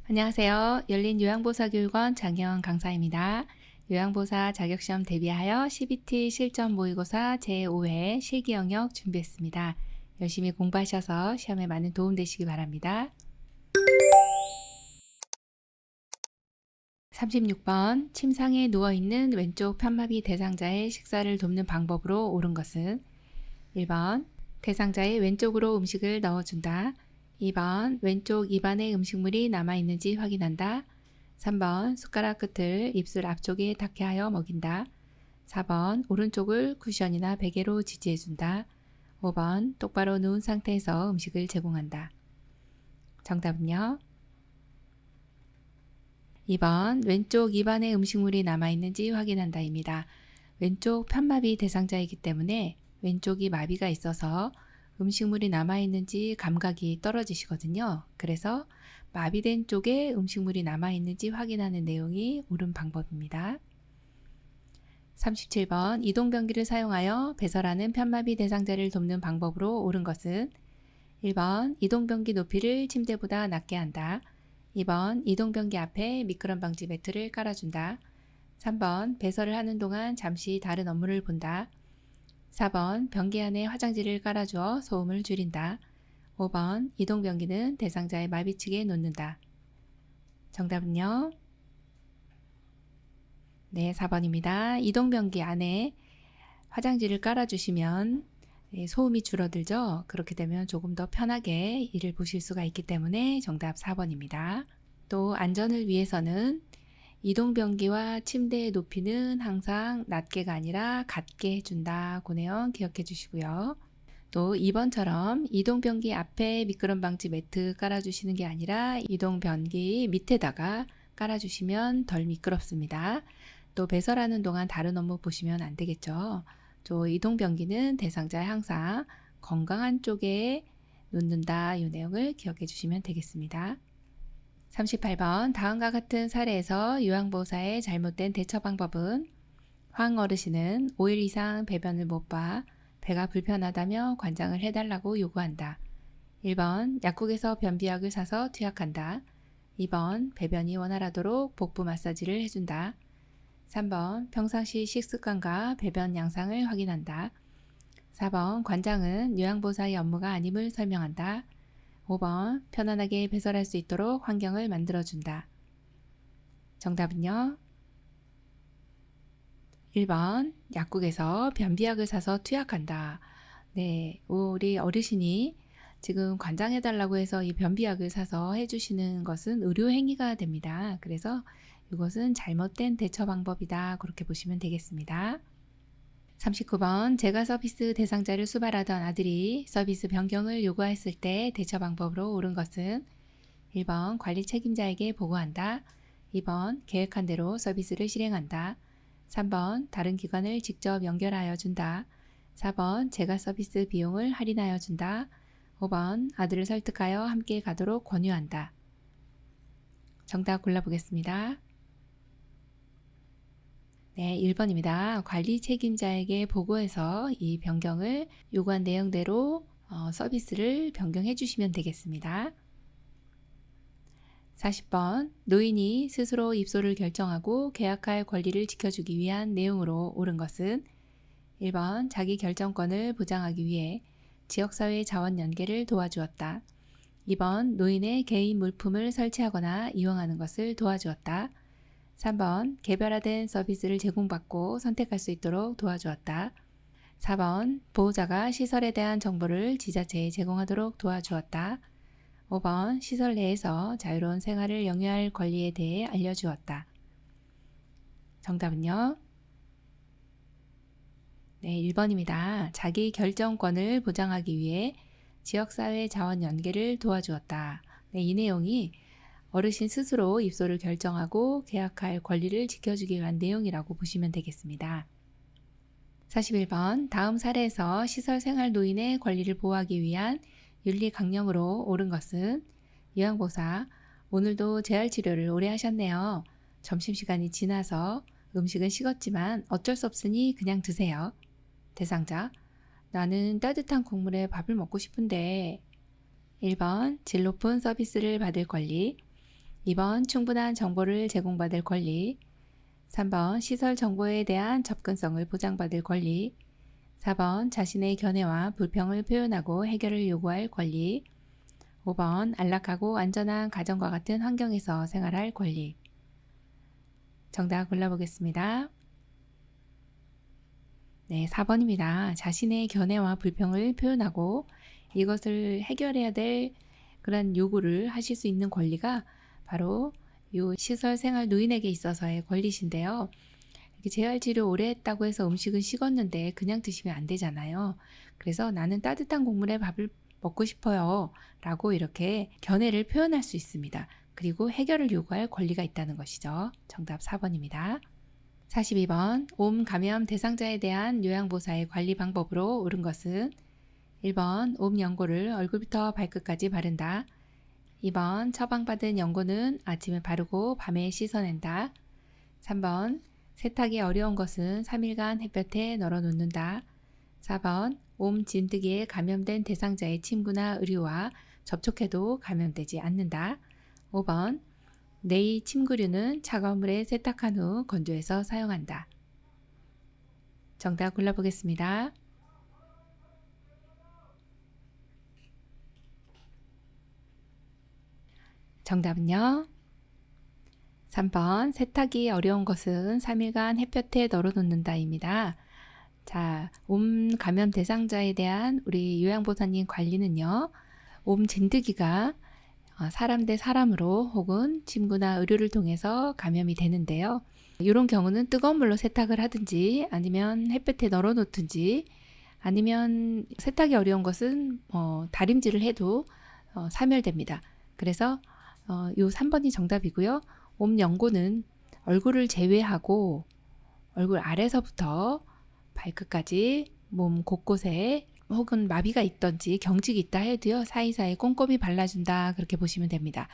안녕하세요. 열린 요양보사교육원 장혜원 강사입니다. 요양보사 자격시험 대비하여 CBT 실전 모의고사 제5회 실기 영역 준비했습니다. 열심히 공부하셔서 시험에 많은 도움 되시기 바랍니다. 36번 침상에 누워있는 왼쪽 편마비 대상자의 식사를 돕는 방법으로 옳은 것은 1번 대상자의 왼쪽으로 음식을 넣어준다. 2번 왼쪽 입안에 음식물이 남아있는지 확인한다. 3번 숟가락 끝을 입술 앞쪽에 닿게 하여 먹인다. 4번 오른쪽을 쿠션이나 베개로 지지해준다. 5번 똑바로 누운 상태에서 음식을 제공한다. 정답은요? 2번 왼쪽 입안에 음식물이 남아있는지 확인한다입니다. 왼쪽 편마비 대상자이기 때문에 왼쪽이 마비가 있어서 음식물이 남아있는지 감각이 떨어지시거든요. 그래서 마비된 쪽에 음식물이 남아있는지 확인하는 내용이 옳은 방법입니다. 37번 이동변기를 사용하여 배설하는 편마비 대상자를 돕는 방법으로 옳은 것은 1번 이동변기 높이를 침대보다 낮게 한다. 2번 이동변기 앞에 미끄럼 방지 매트를 깔아준다. 3번 배설을 하는 동안 잠시 다른 업무를 본다. 4번 변기 안에 화장지를 깔아주어 소음을 줄인다. 5번 이동변기는 대상자의 마비측에 놓는다. 정답은요? 네, 4번입니다. 이동변기 안에 화장지를 깔아주시면 소음이 줄어들죠. 그렇게 되면 조금 더 편하게 일을 보실 수가 있기 때문에 정답 4번입니다. 또 안전을 위해서는 이동변기와 침대의 높이는 항상 낮게가 아니라 같게 해준다. 그 내용 기억해 주시고요. 또 2번처럼 이동변기 앞에 미끄럼 방지 매트 깔아주시는 게 아니라 이동변기 밑에다가 깔아주시면 덜 미끄럽습니다. 또 배설하는 동안 다른 업무 보시면 안 되겠죠. 또 이동변기는 대상자에 항상 건강한 쪽에 놓는다. 이 내용을 기억해 주시면 되겠습니다. 38번 다음과 같은 사례에서 요양보호사의 잘못된 대처 방법은 황 어르신은 5일 이상 배변을 못 봐 배가 불편하다며 관장을 해달라고 요구한다. 1번 약국에서 변비약을 사서 투약한다. 2번 배변이 원활하도록 복부 마사지를 해준다. 3번 평상시 식습관과 배변 양상을 확인한다. 4번 관장은 요양보호사의 업무가 아님을 설명한다. 5번 편안하게 배설할 수 있도록 환경을 만들어준다. 정답은요? 1번 약국에서 변비약을 사서 투약한다. 네, 우리 어르신이 지금 관장해달라고 해서 이 변비약을 사서 해주시는 것은 의료행위가 됩니다. 그래서 이것은 잘못된 대처 방법이다. 그렇게 보시면 되겠습니다. 39번 제가 서비스 대상자를 수발하던 아들이 서비스 변경을 요구했을 때 대처 방법으로 옳은 것은 1번 관리 책임자에게 보고한다. 2번 계획한 대로 서비스를 실행한다. 3번 다른 기관을 직접 연결하여 준다. 4번 제가 서비스 비용을 할인하여 준다. 5번 아들을 설득하여 함께 가도록 권유한다. 정답 골라보겠습니다. 네, 1번입니다. 관리 책임자에게 보고해서 이 변경을 요구한 내용대로 서비스를 변경해 주시면 되겠습니다. 40번 노인이 스스로 입소를 결정하고 계약할 권리를 지켜주기 위한 내용으로 옳은 것은 1번 자기 결정권을 보장하기 위해 지역사회 자원 연계를 도와주었다. 2번 노인의 개인 물품을 설치하거나 이용하는 것을 도와주었다. 3번 개별화된 서비스를 제공받고 선택할 수 있도록 도와주었다. 4번 보호자가 시설에 대한 정보를 지자체에 제공하도록 도와주었다. 5번 시설 내에서 자유로운 생활을 영위할 권리에 대해 알려주었다. 정답은요? 네, 1번입니다. 자기 결정권을 보장하기 위해 지역사회 자원 연계를 도와주었다. 네, 이 내용이 어르신 스스로 입소를 결정하고 계약할 권리를 지켜주기 위한 내용이라고 보시면 되겠습니다. 41번 다음 사례에서 시설생활 노인의 권리를 보호하기 위한 윤리 강령으로 옳은 것은 요양보호사 오늘도 재활치료를 오래 하셨네요. 점심시간이 지나서 음식은 식었지만 어쩔 수 없으니 그냥 드세요. 대상자 나는 따뜻한 국물에 밥을 먹고 싶은데 1번 질 높은 서비스를 받을 권리 2번 충분한 정보를 제공받을 권리, 3번 시설 정보에 대한 접근성을 보장받을 권리, 4번 자신의 견해와 불평을 표현하고 해결을 요구할 권리, 5번 안락하고 안전한 가정과 같은 환경에서 생활할 권리. 정답 골라보겠습니다. 네, 4번입니다. 자신의 견해와 불평을 표현하고 이것을 해결해야 될 그런 요구를 하실 수 있는 권리가 바로 요 시설 생활 노인에게 있어서의 권리신데요. 이렇게 재활치료 오래 했다고 해서 음식은 식었는데 그냥 드시면 안 되잖아요. 그래서 나는 따뜻한 국물에 밥을 먹고 싶어요 라고 이렇게 견해를 표현할 수 있습니다. 그리고 해결을 요구할 권리가 있다는 것이죠. 정답 4번입니다. 42번 옴 감염 대상자에 대한 요양보사의 관리 방법으로 옳은 것은 1번 옴 연고를 얼굴부터 발끝까지 바른다. 2번 처방받은 연고는 아침에 바르고 밤에 씻어낸다. 3번 세탁이 어려운 것은 3일간 햇볕에 널어 놓는다. 4번 옴 진드기에 감염된 대상자의 침구나 의류와 접촉해도 감염되지 않는다. 5번 내의 침구류는 차가운 물에 세탁한 후 건조해서 사용한다. 정답 골라보겠습니다. 정답은요. 3번 세탁이 어려운 것은 3일간 햇볕에 널어놓는다입니다. 자, 옴 감염 대상자에 대한 우리 요양보사님 관리는요. 옴 진드기가 사람 대 사람으로 혹은 침구나 의료를 통해서 감염이 되는데요. 이런 경우는 뜨거운 물로 세탁을 하든지 아니면 햇볕에 널어놓든지 아니면 세탁이 어려운 것은 다림질을 해도 사멸됩니다. 그래서 요 3번이 정답이고요. 옴 연고는 얼굴을 제외하고 얼굴 아래서부터 발끝까지 몸 곳곳에 혹은 마비가 있던지 경직이 있다 해도요. 사이사이 꼼꼼히 발라준다 그렇게 보시면 됩니다.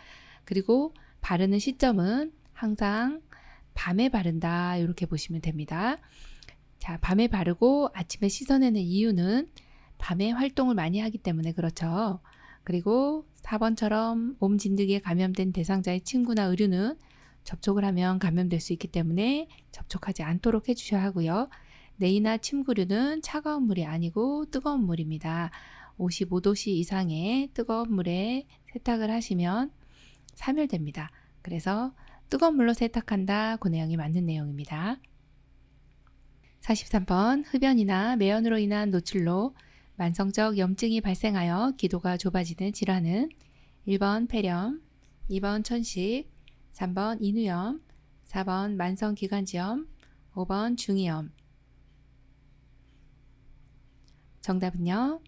그리고 바르는 시점은 항상 밤에 바른다 이렇게 보시면 됩니다. 자, 밤에 바르고 아침에 씻어내는 이유는 밤에 활동을 많이 하기 때문에 그렇죠. 그리고 4번처럼 옴 진드기에 감염된 대상자의 침구나 의류는 접촉을 하면 감염될 수 있기 때문에 접촉하지 않도록 해주셔야 하고요. 내이나 침구류는 차가운 물이 아니고 뜨거운 물입니다. 55도씨 이상의 뜨거운 물에 세탁을 하시면 사멸됩니다. 그래서 뜨거운 물로 세탁한다. 그 내용이 맞는 내용입니다. 43번 흡연이나 매연으로 인한 노출로 만성적 염증이 발생하여 기도가 좁아지는 질환은 1번 폐렴, 2번 천식, 3번 인후염, 4번 만성기관지염, 5번 중이염. 정답은요.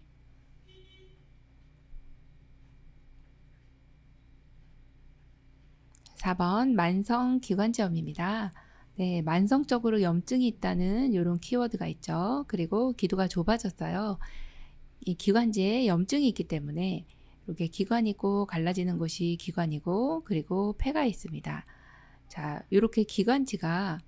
4번 만성기관지염입니다. 네, 만성적으로 염증이 있다는 이런 키워드가 있죠. 그리고 기도가 좁아졌어요. 이 기관지에 염증이 있기 때문에 이렇게 기관이 있고 갈라지는 곳이 기관이고 그리고 폐가 있습니다. 자, 이렇게 기관지가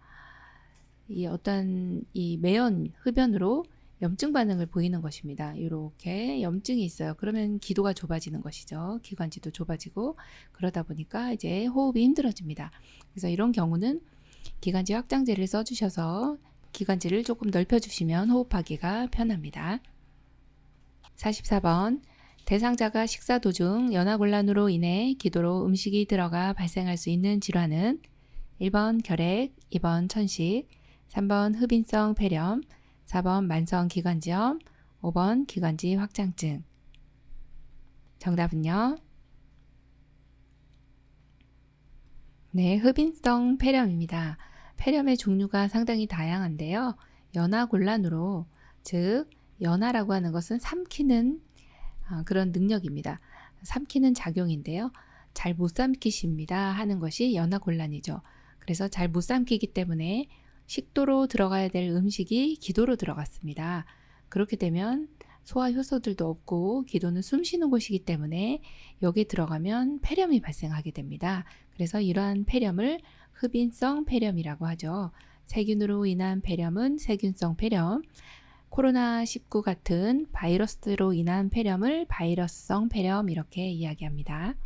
이 어떤 이 매연 흡연으로 염증 반응을 보이는 것입니다. 이렇게 염증이 있어요. 그러면 기도가 좁아지는 것이죠. 기관지도 좁아지고 그러다 보니까 이제 호흡이 힘들어집니다. 그래서 이런 경우는 기관지 확장제를 써주셔서 기관지를 조금 넓혀주시면 호흡하기가 편합니다. 44번 대상자가 식사 도중 연하곤란으로 인해 기도로 음식이 들어가 발생할 수 있는 질환은 1번 결핵, 2번 천식, 3번 흡인성 폐렴, 4번 만성기관지염, 5번 기관지 확장증. 정답은요? 네, 흡인성 폐렴입니다. 폐렴의 종류가 상당히 다양한데요. 연하곤란으로, 즉 연하라고 하는 것은 삼키는 그런 능력입니다. 삼키는 작용인데요. 잘 못 삼키십니다 하는 것이 연하곤란이죠. 그래서 잘 못 삼키기 때문에 식도로 들어가야 될 음식이 기도로 들어갔습니다. 그렇게 되면 소화 효소들도 없고 기도는 숨 쉬는 곳이기 때문에 여기에 들어가면 폐렴이 발생하게 됩니다. 그래서 이러한 폐렴을 흡인성 폐렴이라고 하죠. 세균으로 인한 폐렴은 세균성 폐렴, 코로나19 같은 바이러스로 인한 폐렴을 바이러스성 폐렴 이렇게 이야기합니다.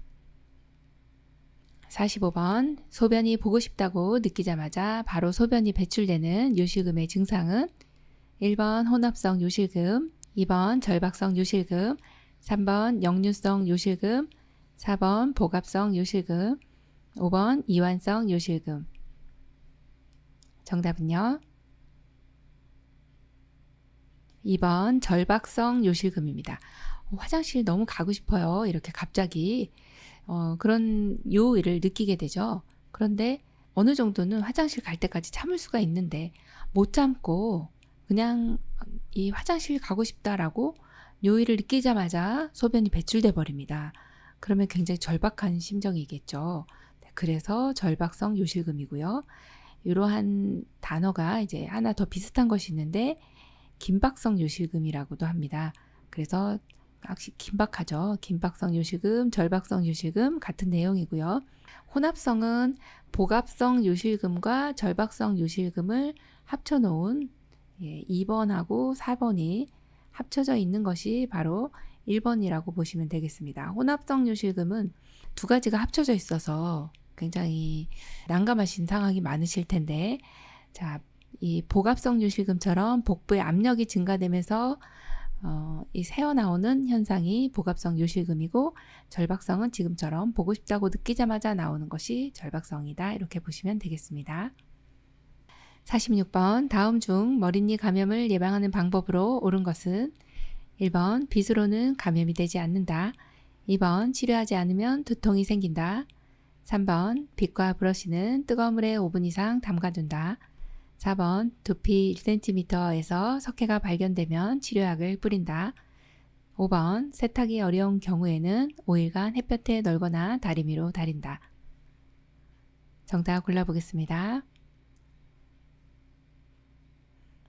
45번 소변이 보고 싶다고 느끼자마자 바로 소변이 배출되는 요실금의 증상은 1번 혼합성 요실금, 2번 절박성 요실금, 3번 역류성 요실금, 4번 복압성 요실금, 5번 이완성 요실금. 정답은요? 2번 절박성 요실금입니다. 화장실 너무 가고 싶어요. 이렇게 갑자기 그런 요일을 느끼게 되죠. 그런데 어느 정도는 화장실 갈 때까지 참을 수가 있는데 못 참고 그냥 이 화장실 가고 싶다라고 요일을 느끼자마자 소변이 배출돼 버립니다. 그러면 굉장히 절박한 심정이겠죠. 그래서 절박성 요실금이고요. 이러한 단어가 이제 하나 더 비슷한 것이 있는데 긴박성 요실금이라고도 합니다. 그래서 확실히 긴박하죠. 긴박성 요실금, 절박성 요실금 같은 내용이고요. 혼합성은 복압성 요실금과 절박성 요실금을 합쳐놓은 2번하고 4번이 합쳐져 있는 것이 바로 1번이라고 보시면 되겠습니다. 혼합성 요실금은 두 가지가 합쳐져 있어서 굉장히 난감하신 상황이 많으실 텐데, 자, 이 복압성 요실금처럼 복부의 압력이 증가되면서 이 새어나오는 현상이 복압성 요실금이고, 절박성은 지금처럼 보고 싶다고 느끼자마자 나오는 것이 절박성이다. 이렇게 보시면 되겠습니다. 46번 다음 중 머리니 감염을 예방하는 방법으로 옳은 것은 1번 빗으로는 감염이 되지 않는다. 2번 치료하지 않으면 두통이 생긴다. 3번 빗과 브러쉬는 뜨거운 물에 5분 이상 담가둔다. 4번 두피 1cm에서 석회가 발견되면 치료약을 뿌린다. 5번 세탁이 어려운 경우에는 5일간 햇볕에 널거나 다리미로 다린다. 정답 골라보겠습니다.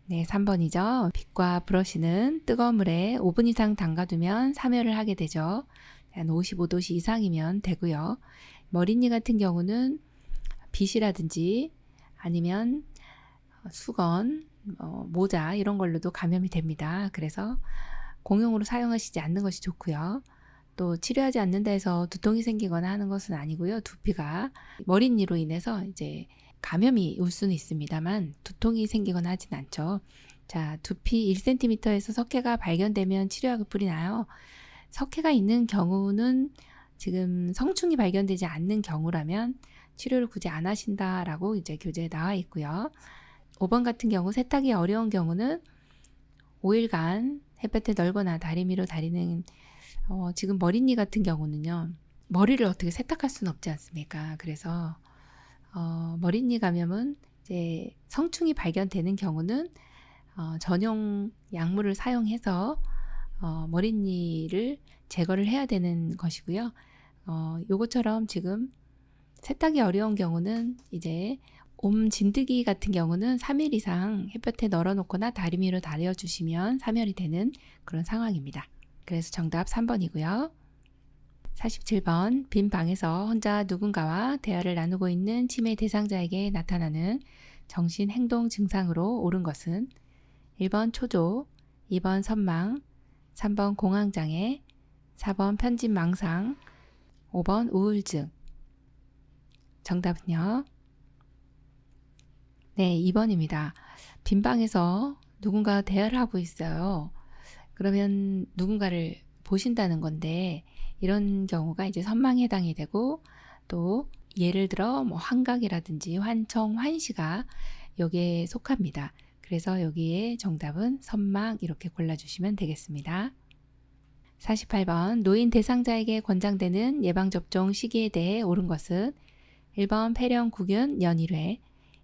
네, 3번이죠. 빗과 브러쉬는 뜨거운 물에 5분 이상 담가두면 사멸을 하게 되죠. 한 55도씨 이상이면 되고요. 머리니 같은 경우는 빗이라든지 아니면 수건, 모자 이런 걸로도 감염이 됩니다. 그래서 공용으로 사용하시지 않는 것이 좋고요. 또 치료하지 않는다 해서 두통이 생기거나 하는 것은 아니고요. 두피가 머리니로 인해서 이제 감염이 올 수는 있습니다만 두통이 생기거나 하진 않죠. 자, 두피 1cm에서 석회가 발견되면 치료약을 뿌리나요? 석회가 있는 경우는 지금 성충이 발견되지 않는 경우라면 치료를 굳이 안 하신다라고 이제 교재에 나와 있고요. 5번 같은 경우 세탁이 어려운 경우는 5일간 햇볕에 널거나 다리미로 다리는 지금 머리니 같은 경우는요. 머리를 어떻게 세탁할 수는 없지 않습니까? 그래서 머리니 감염은 이제 성충이 발견되는 경우는 전용 약물을 사용해서 머리니를 제거를 해야 되는 것이고요. 요것처럼 지금 세탁이 어려운 경우는 이제 진드기 같은 경우는 3일 이상 햇볕에 널어놓거나 다리미로 달여주시면 사멸이 되는 그런 상황입니다. 그래서 정답 3번이고요. 47번 빈 방에서 혼자 누군가와 대화를 나누고 있는 치매 대상자에게 나타나는 정신행동 증상으로 옳은 것은 1번 초조, 2번 선망, 3번 공황장애, 4번 편집망상, 5번 우울증. 정답은요? 네, 2번입니다. 빈 방에서 누군가 대화를 하고 있어요. 그러면 누군가를 보신다는 건데 이런 경우가 이제 선망에 해당이 되고 또 예를 들어 뭐 환각이라든지 환청, 환시가 여기에 속합니다. 그래서 여기에 정답은 선망 이렇게 골라주시면 되겠습니다. 48번 노인 대상자에게 권장되는 예방접종 시기에 대해 옳은 것은 1번 폐렴구균 연 1회,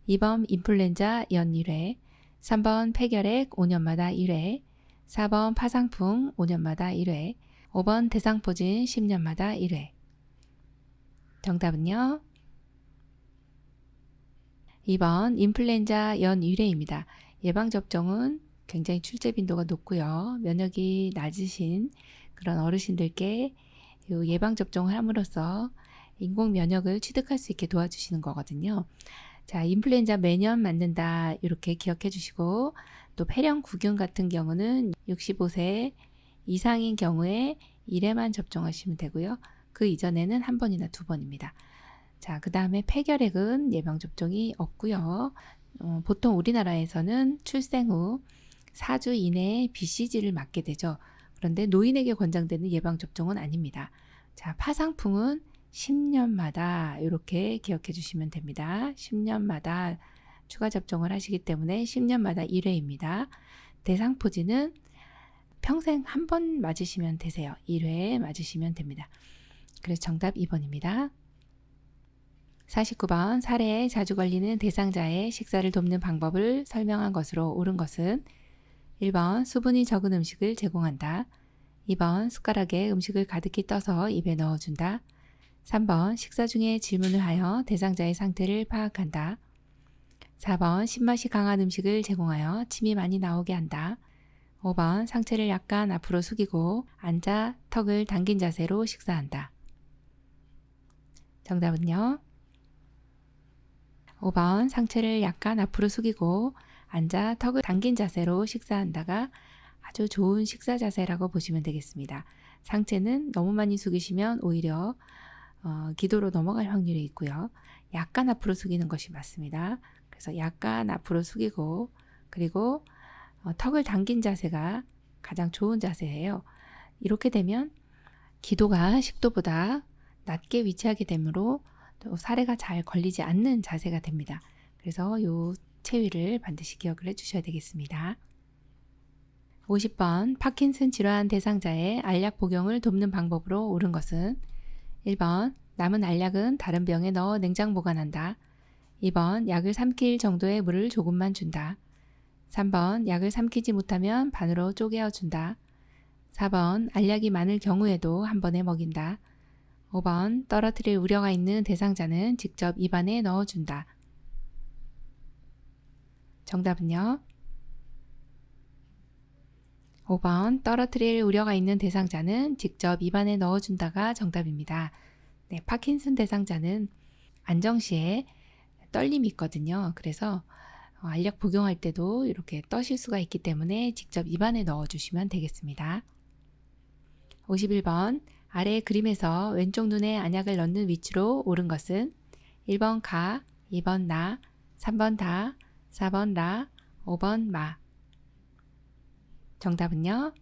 2번 인플루엔자 연 1회, 3번 폐결핵 5년마다 1회, 4번 파상풍 5년마다 1회, 5번 대상포진 10년마다 1회. 정답은요? 2번 인플루엔자 연 1회입니다. 예방접종은 굉장히 출제 빈도가 높고요. 면역이 낮으신 그런 어르신들께 예방접종을 함으로써 인공 면역을 취득할 수 있게 도와주시는 거거든요. 자, 인플루엔자 매년 맞는다 이렇게 기억해 주시고 또 폐렴구균 같은 경우는 65세 이상인 경우에 1회만 접종하시면 되고요. 그 이전에는 한 번이나 두 번입니다. 자, 그 다음에 폐결핵은 예방접종이 없고요. 보통 우리나라에서는 출생 후 4주 이내에 BCG를 맞게 되죠. 그런데 노인에게 권장되는 예방접종은 아닙니다. 자, 파상풍은 10년마다 이렇게 기억해 주시면 됩니다. 10년마다 추가 접종을 하시기 때문에 10년마다 1회입니다. 대상포진은 평생 한 번 맞으시면 되세요. 1회 맞으시면 됩니다. 그래서 정답 2번입니다. 49번 사례에 자주 걸리는 대상자의 식사를 돕는 방법을 설명한 것으로 옳은 것은 1번 수분이 적은 음식을 제공한다. 2번 숟가락에 음식을 가득히 떠서 입에 넣어준다. 3번 식사 중에 질문을 하여 대상자의 상태를 파악한다. 4번 신맛이 강한 음식을 제공하여 침이 많이 나오게 한다. 5번 상체를 약간 앞으로 숙이고 앉아 턱을 당긴 자세로 식사한다. 정답은요. 5번 상체를 약간 앞으로 숙이고 앉아 턱을 당긴 자세로 식사한다가 아주 좋은 식사 자세라고 보시면 되겠습니다. 상체는 너무 많이 숙이시면 오히려 기도로 넘어갈 확률이 있고요. 약간 앞으로 숙이는 것이 맞습니다. 그래서 약간 앞으로 숙이고 그리고 턱을 당긴 자세가 가장 좋은 자세예요. 이렇게 되면 기도가 식도보다 낮게 위치하게 되므로 또 살에가 잘 걸리지 않는 자세가 됩니다. 그래서 이 체위를 반드시 기억을 해주셔야 되겠습니다. 50번 파킨슨 질환 대상자의 알약 복용을 돕는 방법으로 옳은 것은 1번 남은 알약은 다른 병에 넣어 냉장 보관한다. 2번 약을 삼킬 정도의 물을 조금만 준다. 3번 약을 삼키지 못하면 반으로 쪼개어 준다. 4번 알약이 많을 경우에도 한 번에 먹인다. 5번 떨어뜨릴 우려가 있는 대상자는 직접 입안에 넣어준다. 정답은요. 5번 떨어뜨릴 우려가 있는 대상자는 직접 입안에 넣어준다가 정답입니다. 네, 파킨슨 대상자는 안정시에 떨림이 있거든요. 그래서 알약 복용할 때도 이렇게 떠실 수가 있기 때문에 직접 입안에 넣어주시면 되겠습니다. 51번 아래 그림에서 왼쪽 눈에 안약을 넣는 위치로 옳은 것은 1번 가, 2번 나, 3번 다, 4번 라, 5번 마. 정답은요?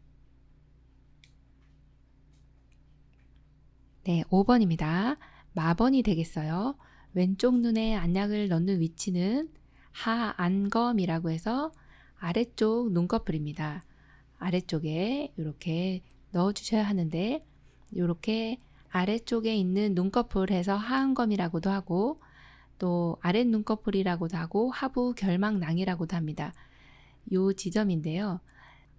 네, 5번입니다. 마번이 되겠어요. 왼쪽 눈에 안약을 넣는 위치는 하안검이라고 해서 아래쪽 눈꺼풀입니다. 아래쪽에 이렇게 넣어주셔야 하는데 이렇게 아래쪽에 있는 눈꺼풀에서 하안검이라고도 하고 또 아랫 눈꺼풀이라고도 하고 하부 결막낭이라고도 합니다. 요 지점인데요.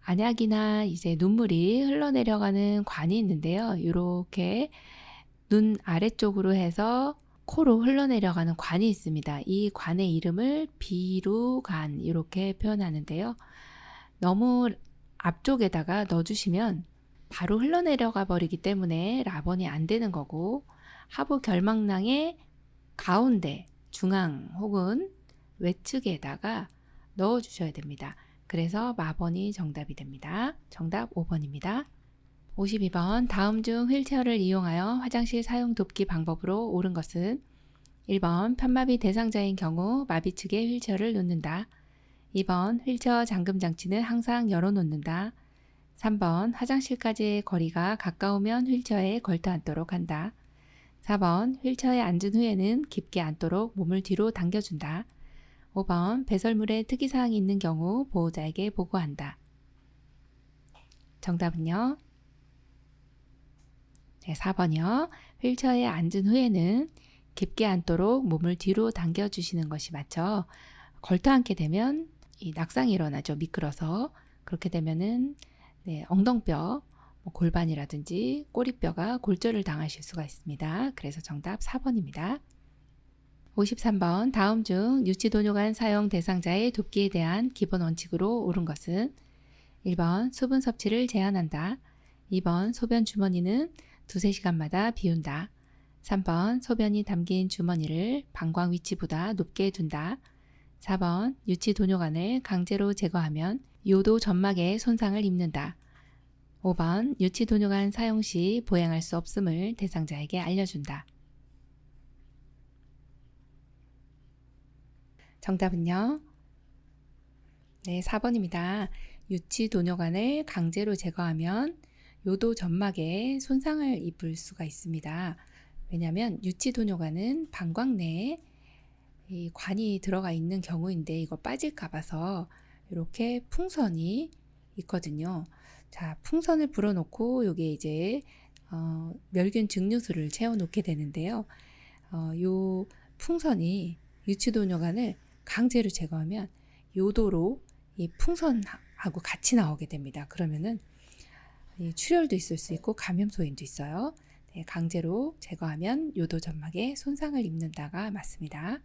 안약이나 이제 눈물이 흘러내려가는 관이 있는데요. 이렇게 눈 아래쪽으로 해서 코로 흘러내려가는 관이 있습니다. 이 관의 이름을 비루관 이렇게 표현하는데요. 너무 앞쪽에다가 넣어주시면 바로 흘러내려가 버리기 때문에 라번이 안 되는 거고 하부 결막낭의 가운데, 중앙 혹은 외측에다가 넣어주셔야 됩니다. 그래서 마번이 정답이 됩니다. 정답 5번입니다. 52번 다음 중 휠체어를 이용하여 화장실 사용 돕기 방법으로 옳은 것은 1번 편마비 대상자인 경우 마비 측에 휠체어를 놓는다. 2번 휠체어 잠금 장치는 항상 열어놓는다. 3번 화장실까지의 거리가 가까우면 휠체어에 걸터 앉도록 한다. 4번 휠체어에 앉은 후에는 깊게 앉도록 몸을 뒤로 당겨준다. 5번 배설물에 특이사항이 있는 경우 보호자에게 보고한다. 정답은요? 네, 4번이요. 휠체어에 앉은 후에는 깊게 앉도록 몸을 뒤로 당겨주시는 것이 맞죠. 걸터 앉게 되면 이 낙상이 일어나죠. 미끄러서. 그렇게 되면은 네, 엉덩뼈, 골반이라든지 꼬리뼈가 골절을 당하실 수가 있습니다. 그래서 정답 4번입니다. 53번 다음 중 유치도뇨관 사용 대상자의 돕기에 대한 기본 원칙으로 옳은 것은 1번 수분 섭취를 제한한다. 2번 소변 주머니는 2-3시간마다 비운다. 3번 소변이 담긴 주머니를 방광 위치보다 높게 둔다. 4번 유치도뇨관을 강제로 제거하면 요도 점막에 손상을 입는다. 5번 유치도뇨관 사용 시 보행할 수 없음을 대상자에게 알려준다. 정답은요? 네, 4번입니다. 유치 도뇨관을 강제로 제거하면 요도 점막에 손상을 입을 수가 있습니다. 왜냐하면 유치 도뇨관은 방광 내에 이 관이 들어가 있는 경우인데 이거 빠질까 봐서 이렇게 풍선이 있거든요. 자, 풍선을 불어놓고 여기에 이제 멸균 증류수를 채워 놓게 되는데요. 요 풍선이 유치도뇨관을 강제로 제거하면 요도로 이 풍선하고 같이 나오게 됩니다. 그러면은 출혈도 있을 수 있고 감염 소인도 있어요. 네, 강제로 제거하면 요도 점막에 손상을 입는다가 맞습니다.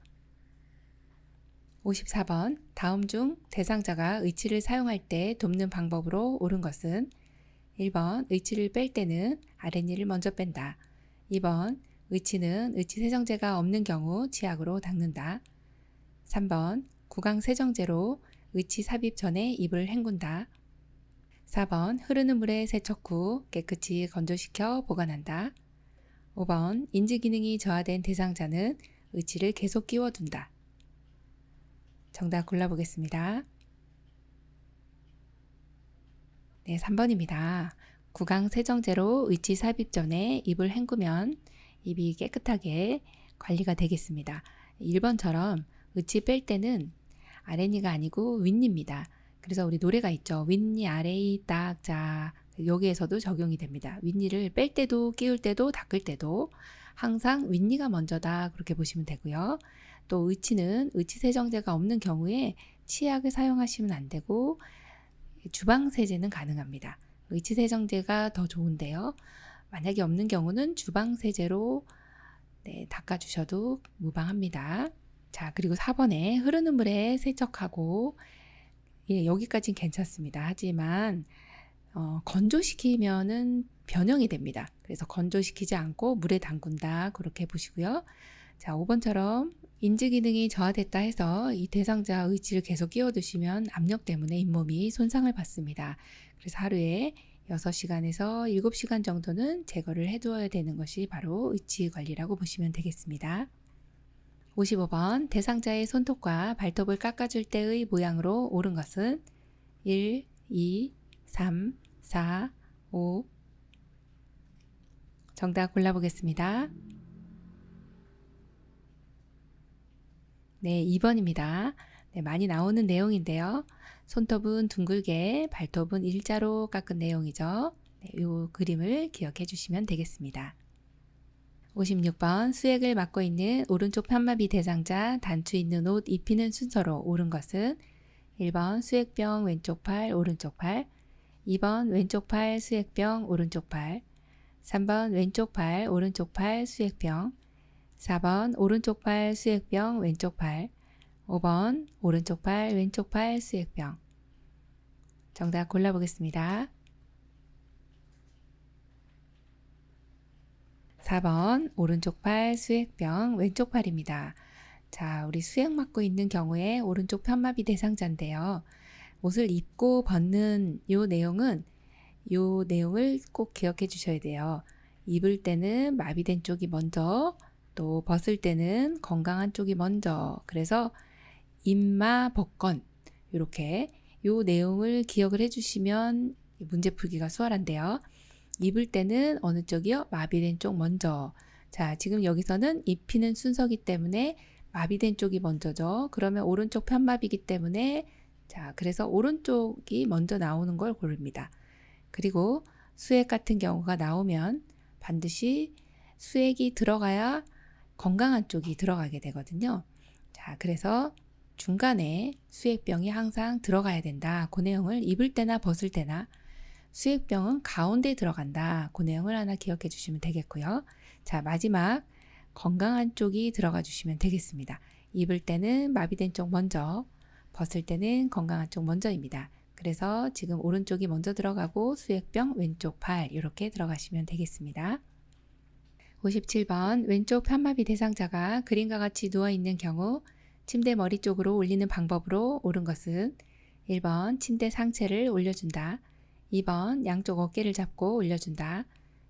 54번 다음 중 대상자가 의치를 사용할 때 돕는 방법으로 옳은 것은 1번 의치를 뺄 때는 아랫니를 먼저 뺀다. 2번 의치는 의치 세정제가 없는 경우 치약으로 닦는다. 3번 구강 세정제로 의치 삽입 전에 입을 헹군다. 4번 흐르는 물에 세척 후 깨끗이 건조시켜 보관한다. 5번 인지 기능이 저하된 대상자는 의치를 계속 끼워둔다. 정답 골라보겠습니다. 네, 3번입니다. 구강 세정제로 의치 삽입 전에 입을 헹구면 입이 깨끗하게 관리가 되겠습니다. 1번처럼 의치 뺄 때는 아랫니가 아니고 윗니입니다. 그래서 우리 노래가 있죠. 윗니 아래이 딱자 여기에서도 적용이 됩니다. 윗니를 뺄 때도 끼울 때도 닦을 때도 항상 윗니가 먼저다 그렇게 보시면 되고요. 또 의치는 의치 세정제가 없는 경우에 치약을 사용하시면 안 되고 주방 세제는 가능합니다. 의치 세정제가 더 좋은데요. 만약에 없는 경우는 주방 세제로 닦아주셔도 무방합니다. 자, 그리고 4번에 흐르는 물에 세척하고 여기까지는 괜찮습니다. 하지만 건조시키면은 변형이 됩니다. 그래서 건조시키지 않고 물에 담근다 그렇게 보시고요. 자, 5번처럼 인지 기능이 저하됐다 해서 이 대상자 의치를 계속 끼워두시면 압력 때문에 잇몸이 손상을 받습니다. 그래서 하루에 6시간에서 7시간 정도는 제거를 해두어야 되는 것이 바로 의치 관리라고 보시면 되겠습니다. 55번 대상자의 손톱과 발톱을 깎아줄 때의 모양으로 옳은 것은 1, 2, 3, 4, 5 정답 골라보겠습니다. 네, 2번입니다. 네, 많이 나오는 내용인데요. 손톱은 둥글게, 발톱은 일자로 깎은 내용이죠. 네, 이 그림을 기억해 주시면 되겠습니다. 56번 수액을 맡고 있는 오른쪽 편마비 대상자 단추 있는 옷 입히는 순서로 옳은 것은 1번 수액병 왼쪽 팔 오른쪽 팔 2번 왼쪽 팔 수액병 오른쪽 팔 3번 왼쪽 팔 오른쪽 팔 수액병 4번 오른쪽 팔 수액병 왼쪽 팔 5번 오른쪽 팔 왼쪽 팔 수액병 정답 골라보겠습니다. 4번 오른쪽 팔 수액병 왼쪽 팔입니다. 자, 우리 수액 맞고 있는 경우에 오른쪽 편마비 대상자인데요. 옷을 입고 벗는 요 내용을 꼭 기억해 주셔야 돼요. 입을 때는 마비된 쪽이 먼저 또 벗을 때는 건강한 쪽이 먼저 그래서 입마 벗건 이렇게 요 내용을 기억을 해주시면 문제 풀기가 수월한데요. 입을 때는 어느 쪽이요? 마비된 쪽 먼저. 자, 지금 여기서는 입히는 순서기 때문에 마비된 쪽이 먼저죠. 그러면 오른쪽 편마비이기 때문에 자, 그래서 오른쪽이 먼저 나오는 걸 고릅니다. 그리고 수액 같은 경우가 나오면 반드시 수액이 들어가야 건강한 쪽이 들어가게 되거든요. 자, 그래서 중간에 수액병이 항상 들어가야 된다. 그 내용을 입을 때나 벗을 때나 수액병은 가운데 들어간다. 그 내용을 하나 기억해 주시면 되겠고요. 자, 마지막 건강한 쪽이 들어가 주시면 되겠습니다. 입을 때는 마비된 쪽 먼저, 벗을 때는 건강한 쪽 먼저입니다. 그래서 지금 오른쪽이 먼저 들어가고 수액병 왼쪽 팔 이렇게 들어가시면 되겠습니다. 57번 왼쪽 편마비 대상자가 그림과 같이 누워있는 경우 침대 머리 쪽으로 올리는 방법으로 옳은 것은 1번 침대 상체를 올려준다. 2번 양쪽 어깨를 잡고 올려준다.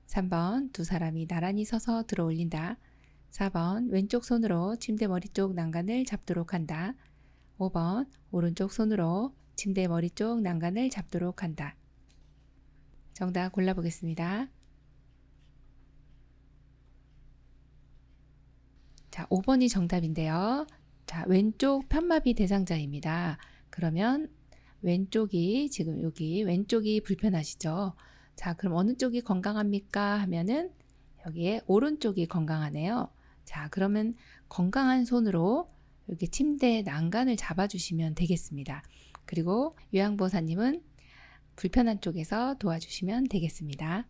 3번 두 사람이 나란히 서서 들어 올린다. 4번 왼쪽 손으로 침대 머리 쪽 난간을 잡도록 한다. 5번 오른쪽 손으로 침대 머리 쪽 난간을 잡도록 한다. 정답 골라보겠습니다. 자, 5번이 정답인데요. 자, 왼쪽 편마비 대상자입니다. 그러면 왼쪽이 지금 여기 왼쪽이 불편하시죠? 자, 그럼 어느 쪽이 건강합니까? 하면은 여기에 오른쪽이 건강하네요. 자, 그러면 건강한 손으로 이렇게 침대 난간을 잡아주시면 되겠습니다. 그리고 요양보호사님은 불편한 쪽에서 도와주시면 되겠습니다.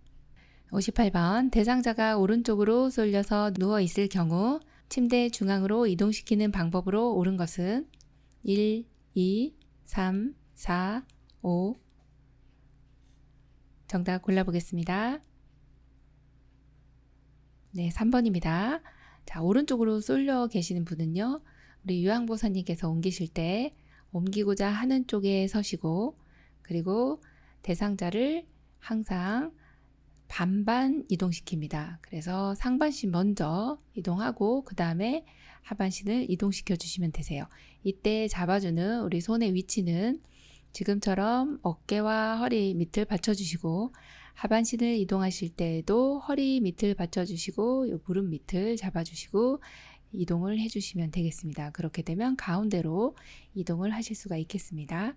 58번 대상자가 오른쪽으로 쏠려서 누워 있을 경우 침대 중앙으로 이동시키는 방법으로 옳은 것은 1, 2, 3, 4, 5. 정답 골라보겠습니다. 네, 3번입니다. 자, 오른쪽으로 쏠려 계시는 분은요, 우리 요양보호사님께서 옮기실 때 옮기고자 하는 쪽에 서시고, 그리고 대상자를 항상 반반 이동시킵니다. 그래서 상반신 먼저 이동하고 그 다음에 하반신을 이동시켜 주시면 되세요. 이때 잡아주는 우리 손의 위치는 지금처럼 어깨와 허리 밑을 받쳐주시고 하반신을 이동하실 때에도 허리 밑을 받쳐주시고 무릎 밑을 잡아주시고 이동을 해주시면 되겠습니다. 그렇게 되면 가운데로 이동을 하실 수가 있겠습니다.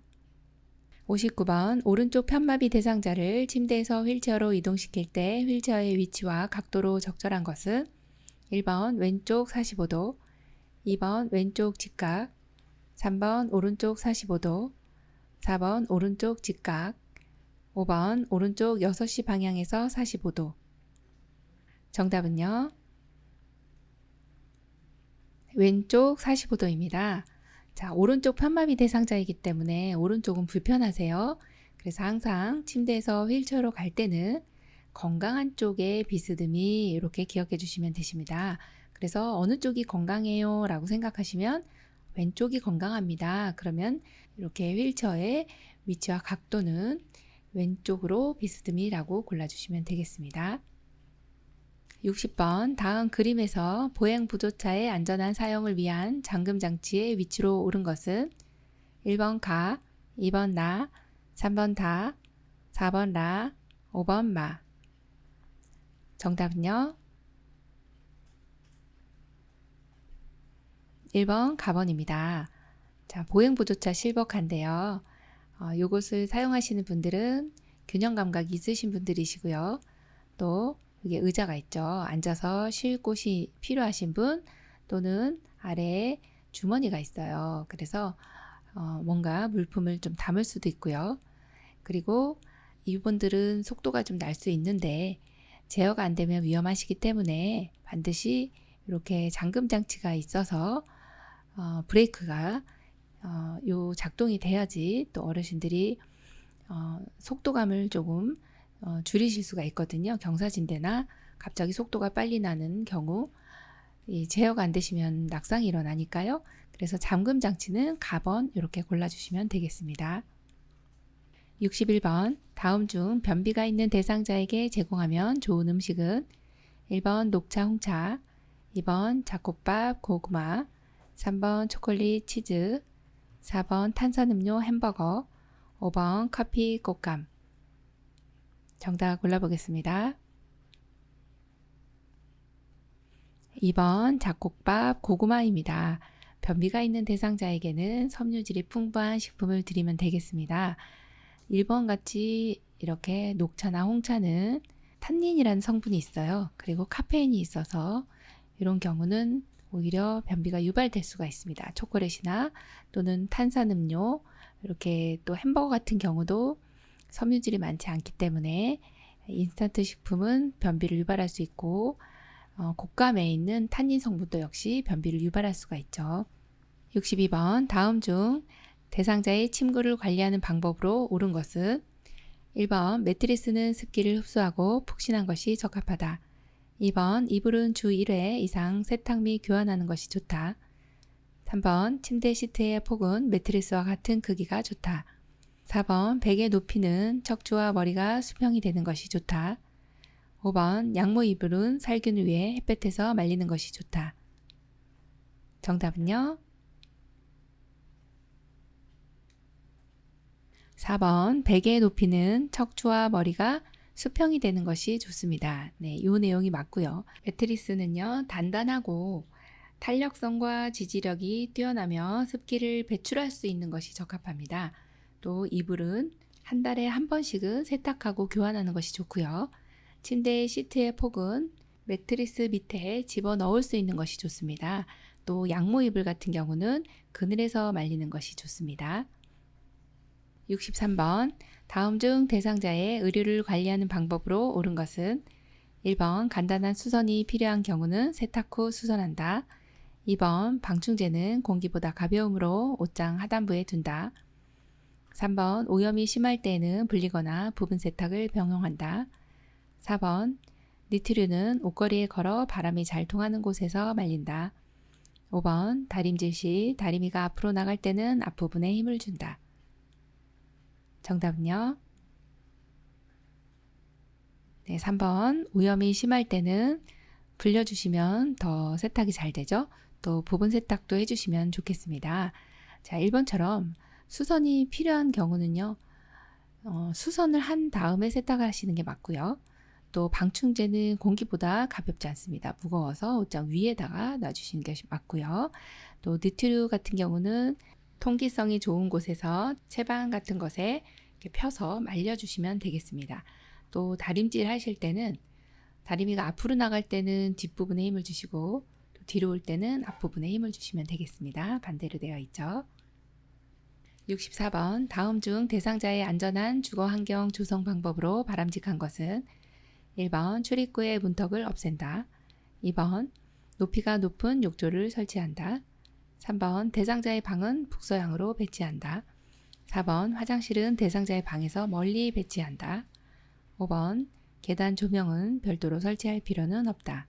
59번 오른쪽 편마비 대상자를 침대에서 휠체어로 이동시킬 때 휠체어의 위치와 각도로 적절한 것은 1번 왼쪽 45도, 2번 왼쪽 직각, 3번 오른쪽 45도, 4번 오른쪽 직각, 5번 오른쪽 6시 방향에서 45도. 정답은요, 왼쪽 45도입니다. 자, 오른쪽 편마비 대상자이기 때문에 오른쪽은 불편하세요. 그래서 항상 침대에서 휠체어로 갈 때는 건강한 쪽의 비스듬히 이렇게 기억해 주시면 되십니다. 그래서 어느 쪽이 건강해요 라고 생각하시면 왼쪽이 건강합니다. 그러면 이렇게 휠체어의 위치와 각도는 왼쪽으로 비스듬히라고 골라주시면 되겠습니다. 60번 다음 그림에서 보행부조차의 안전한 사용을 위한 잠금장치의 위치로 옳은 것은 1번 가, 2번 나, 3번 다, 4번 라, 5번 마. 정답은요? 1번 가번입니다. 자, 보행부조차 실버카인데요. 요것을 사용하시는 분들은 균형 감각이 있으신 분들이시고요. 또 여기 의자가 있죠. 앉아서 쉴 곳이 필요하신 분 또는 아래에 주머니가 있어요. 그래서 뭔가 물품을 좀 담을 수도 있고요. 그리고 이분들은 속도가 좀 날 수 있는데 제어가 안 되면 위험하시기 때문에 반드시 이렇게 잠금 장치가 있어서 브레이크가 요 작동이 돼야지 또 어르신들이 속도감을 조금 줄이실 수가 있거든요. 경사진대나 갑자기 속도가 빨리 나는 경우 이 제어가 안 되시면 낙상이 일어나니까요. 그래서 잠금 장치는 가번 이렇게 골라주시면 되겠습니다. 61번 다음 중 변비가 있는 대상자에게 제공하면 좋은 음식은 1번 녹차 홍차, 2번 잡곡밥 고구마, 3번 초콜릿 치즈, 4번 탄산음료 햄버거, 5번 커피 꽃감. 정답 골라보겠습니다. 2번 잡곡밥 고구마입니다. 변비가 있는 대상자에게는 섬유질이 풍부한 식품을 드리면 되겠습니다. 1번 같이 이렇게 녹차나 홍차는 탄닌이라는 성분이 있어요. 그리고 카페인이 있어서 이런 경우는 오히려 변비가 유발될 수가 있습니다. 초콜릿이나 또는 탄산음료, 이렇게 또 햄버거 같은 경우도 섬유질이 많지 않기 때문에 인스턴트 식품은 변비를 유발할 수 있고 곶감에 있는 탄닌 성분도 역시 변비를 유발할 수가 있죠. 62번 다음 중 대상자의 침구를 관리하는 방법으로 옳은 것은 1번 매트리스는 습기를 흡수하고 푹신한 것이 적합하다. 2번 이불은 주 1회 이상 세탁 및 교환하는 것이 좋다. 3번 침대 시트의 폭은 매트리스와 같은 크기가 좋다. 4번 베개 높이는 척추와 머리가 수평이 되는 것이 좋다. 5번 양모 이불은 살균 후에 햇볕에서 말리는 것이 좋다. 정답은요? 4번 베개의 높이는 척추와 머리가 수평이 되는 것이 좋습니다. 네, 이 내용이 맞고요. 매트리스는요, 단단하고 탄력성과 지지력이 뛰어나며 습기를 배출할 수 있는 것이 적합합니다. 또 이불은 한 달에 한 번씩은 세탁하고 교환하는 것이 좋고요. 침대 시트의 폭은 매트리스 밑에 집어 넣을 수 있는 것이 좋습니다. 또 양모 이불 같은 경우는 그늘에서 말리는 것이 좋습니다. 63번 다음 중 대상자의 의류를 관리하는 방법으로 옳은 것은 1번 간단한 수선이 필요한 경우는 세탁 후 수선한다. 2번 방충제는 공기보다 가벼움으로 옷장 하단부에 둔다. 3번 오염이 심할 때에는 불리거나 부분 세탁을 병용한다. 4번 니트류는 옷걸이에 걸어 바람이 잘 통하는 곳에서 말린다. 5번 다림질 시 다리미가 앞으로 나갈 때는 앞부분에 힘을 준다. 정답은요? 네, 3번 오염이 심할 때는 불려주시면 더 세탁이 잘 되죠. 또 부분 세탁도 해주시면 좋겠습니다. 자, 1번처럼 수선이 필요한 경우는요. 수선을 한 다음에 세탁하시는 게 맞고요. 또 방충제는 공기보다 가볍지 않습니다. 무거워서 옷장 위에다가 놔주시는 게 맞고요. 또 니트류 같은 경우는 통기성이 좋은 곳에서 채반 같은 것에 이렇게 펴서 말려주시면 되겠습니다. 또 다림질 하실 때는 다리미가 앞으로 나갈 때는 뒷부분에 힘을 주시고 또 뒤로 올 때는 앞부분에 힘을 주시면 되겠습니다. 반대로 되어 있죠. 64번 다음 중 대상자의 안전한 주거 환경 조성 방법으로 바람직한 것은 1번 출입구의 문턱을 없앤다. 2번 높이가 높은 욕조를 설치한다. 3번 대상자의 방은 북서향으로 배치한다. 4번 화장실은 대상자의 방에서 멀리 배치한다. 5번 계단 조명은 별도로 설치할 필요는 없다.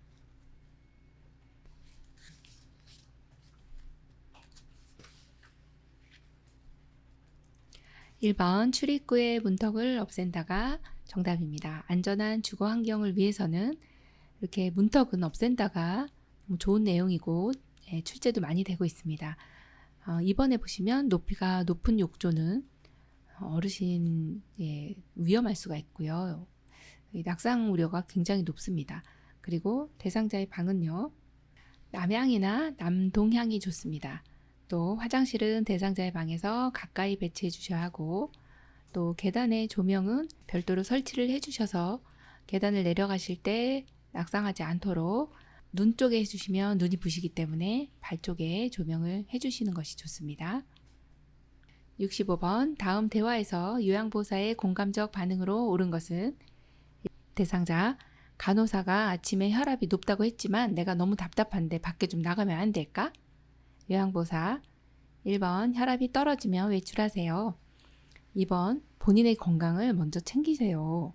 1번 출입구의 문턱을 없앤다가 정답입니다. 안전한 주거 환경을 위해서는 이렇게 문턱은 없앤다가 좋은 내용이고 출제도 많이 되고 있습니다. 이번에 보시면 높이가 높은 욕조는 어르신 위험할 수가 있고요. 낙상 우려가 굉장히 높습니다. 그리고 대상자의 방은요. 남향이나 남동향이 좋습니다. 또 화장실은 대상자의 방에서 가까이 배치해 주셔야 하고 또 계단의 조명은 별도로 설치를 해 주셔서 계단을 내려가실 때 낙상하지 않도록 눈 쪽에 해주시면 눈이 부시기 때문에 발 쪽에 조명을 해주시는 것이 좋습니다. 65번 다음 대화에서 요양보호사의 공감적 반응으로 옳은 것은 대상자 간호사가 아침에 혈압이 높다고 했지만 내가 너무 답답한데 밖에 좀 나가면 안 될까? 요양보호사 1번 혈압이 떨어지면 외출하세요. 2번 본인의 건강을 먼저 챙기세요.